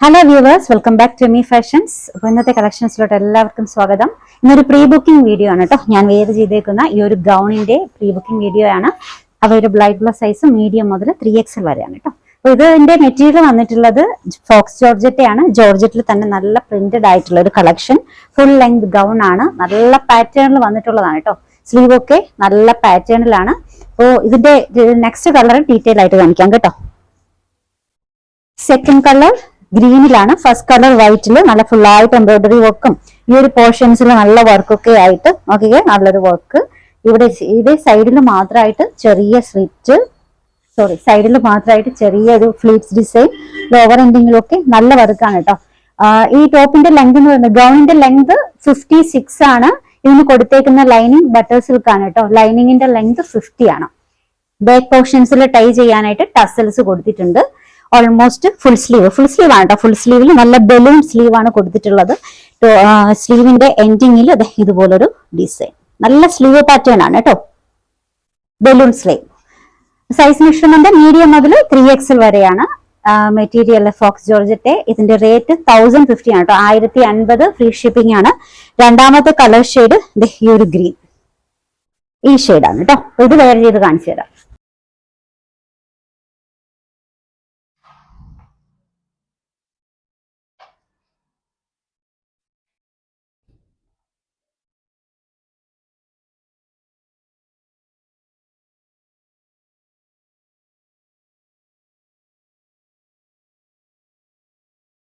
Hello viewers, welcome back to me fashions. അപ്പോൾ ഇന്നത്തെ കളക്ഷൻസിലോട്ട് എല്ലാവർക്കും സ്വാഗതം. ഇന്നൊരു പ്രീ ബുക്കിംഗ് വീഡിയോ ആണ് കേട്ടോ. ഞാൻ വെയർ ചെയ്തേക്കുന്ന ഈ ഒരു ഗൗണിന്റെ പ്രീ ബുക്കിംഗ് വീഡിയോ ആണ്. അവൈലബിൾ ആയിട്ടുള്ള സൈസ് മീഡിയം മുതൽ 3XL വരെയാണ് കേട്ടോ. അപ്പോൾ ഇതിന്റെ മെറ്റീരിയൽ വന്നിട്ടുള്ളത് ഫോക്സ് ജോർജറ്റയാണ്. ജോർജറ്റിൽ തന്നെ നല്ല പ്രിന്റഡ് ആയിട്ടുള്ള ഒരു കളക്ഷൻ, ഫുൾ ലെങ്ത് ഗൗൺ ആണ്. നല്ല പാറ്റേണിൽ വന്നിട്ടുള്ളതാണ് കേട്ടോ. സ്ലീവ് ഒക്കെ നല്ല പാറ്റേണിലാണ്. അപ്പോൾ ഇതിന്റെ നെക്സ്റ്റ് കളർ ഡീറ്റെയിൽ ആയിട്ട് കാണിക്കാം കേട്ടോ. സെക്കൻഡ് കളർ ഗ്രീനിലാണ്. ഫസ്റ്റ് കളർ വൈറ്റില് നല്ല ഫുൾ ആയിട്ട് എംബ്രോയിഡറി വർക്കും ഈ ഒരു പോർഷൻസിൽ നല്ല വർക്കൊക്കെ ആയിട്ട് നോക്കിക്കേ, നല്ലൊരു വർക്ക്. ഇവിടെ സൈഡിൽ മാത്രമായിട്ട് ചെറിയ സ്ലിറ്റ്, സൈഡിൽ മാത്രമായിട്ട് ചെറിയൊരു ഫ്ലീറ്റ്സ് ഡിസൈൻ, ലോവർ എൻഡിങ്ങിലും ഒക്കെ നല്ല വർക്കാണ് കേട്ടോ. ഈ ടോപ്പിന്റെ ലെങ്ത് എന്ന് പറയുന്നത് ഗൗണിന്റെ ലെങ്ത് 56 ആണ്. ഇതിന് കൊടുത്തേക്കുന്ന ലൈനിങ് ബട്ടർ സിൽക്ക് ആണ് കേട്ടോ. ലൈനിങ്ങിന്റെ ലെങ്ത് 50 ആണ്. ബാക്ക് പോർഷൻസിൽ ടൈ ചെയ്യാനായിട്ട് ടസൽസ് കൊടുത്തിട്ടുണ്ട്. ഓൾമോസ്റ്റ് ഫുൾ സ്ലീവ് ആണ് കേട്ടോ. ഫുൾ സ്ലീവിൽ നല്ല ബലൂൺ സ്ലീവ് ആണ് കൊടുത്തിട്ടുള്ളത്. സ്ലീവിന്റെ എൻഡിങ്ങിൽ ഇതുപോലൊരു ഡിസൈൻ, നല്ല സ്ലീവ് പാറ്റേൺ ആണ് കേട്ടോ. Balloon sleeve. Size measurement medium മുതൽ 3XL വരെയാണ്. Material faux georgette. ഇതിന്റെ റേറ്റ് 1050 ആണ് കേട്ടോ. 1050 ഫ്രീ ഷിപ്പിംഗ് ആണ്. രണ്ടാമത്തെ കളർ ഷെയ്ഡ് ഈ ഒരു ഗ്രീൻ, ഈ ഷെയ്ഡാണ് കേട്ടോ. ഇത് വെയർ ചെയ്ത് കാണിച്ചു തരാം.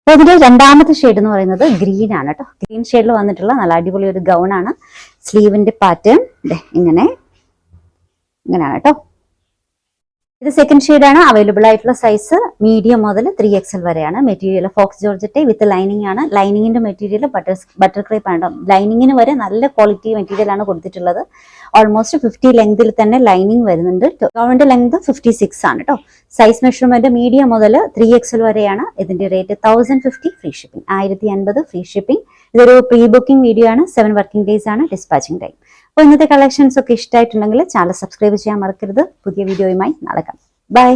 അപ്പൊ ഇതിന്റെ രണ്ടാമത്തെ ഷെയ്ഡ് എന്ന് പറയുന്നത് ഗ്രീൻ ആണ് കേട്ടോ. ഗ്രീൻ ഷെയ്ഡിൽ വന്നിട്ടുള്ള നല്ല അടിപൊളി ഒരു ഗൗൺ ആണ്. സ്ലീവിന്റെ പാറ്റേൺ ഇങ്ങനെയാണ് കേട്ടോ. ഇത് സെക്കൻഡ് ഷെയ്ഡ് ആണ്. അവൈലബിൾ ആയിട്ടുള്ള സൈസ് മീഡിയം മുതൽ 3XL വരെയാണ്. Material faux georgette with lining ആണ്. ലൈനിങ്ങിന്റെ മെറ്റീരിയൽ ബട്ടർ ക്രേപ്പ് ആണ്. ലൈനിങ്ങിന് വരെ നല്ല ക്വാളിറ്റി മെറ്റീരിയൽ ആണ് കൊടുത്തിട്ടുള്ളത്. ഓൾമോസ്റ്റ് 50 ലെങ്തിൽ തന്നെ ലൈനിങ് വരുന്നുണ്ട്. ഗൗണിന്റെ ലെങ്ത് 56 ആണ് കേട്ടോ. സൈസ് മെഷർമെന്റ് മീഡിയം മുതൽ 3XL വരെയാണ്. ഇതിന്റെ rate 1050 free shipping, 1050 free shipping. ഇതൊരു പ്രീ ബുക്കിംഗ് വീഡിയോ ആണ്. 7 വർക്കിംഗ് ഡേയ്സ് ആണ് ഡിസ്പാച്ചിങ് ടൈം. അപ്പോൾ ഇന്നത്തെ കളക്ഷൻസ് ഒക്കെ ഇഷ്ടമായിട്ടുണ്ടെങ്കിൽ ചാനൽ സബ്സ്ക്രൈബ് ചെയ്യാൻ മറക്കരുത്. പുതിയ വീഡിയോയുമായി നാളെ കാണാം. ബൈ.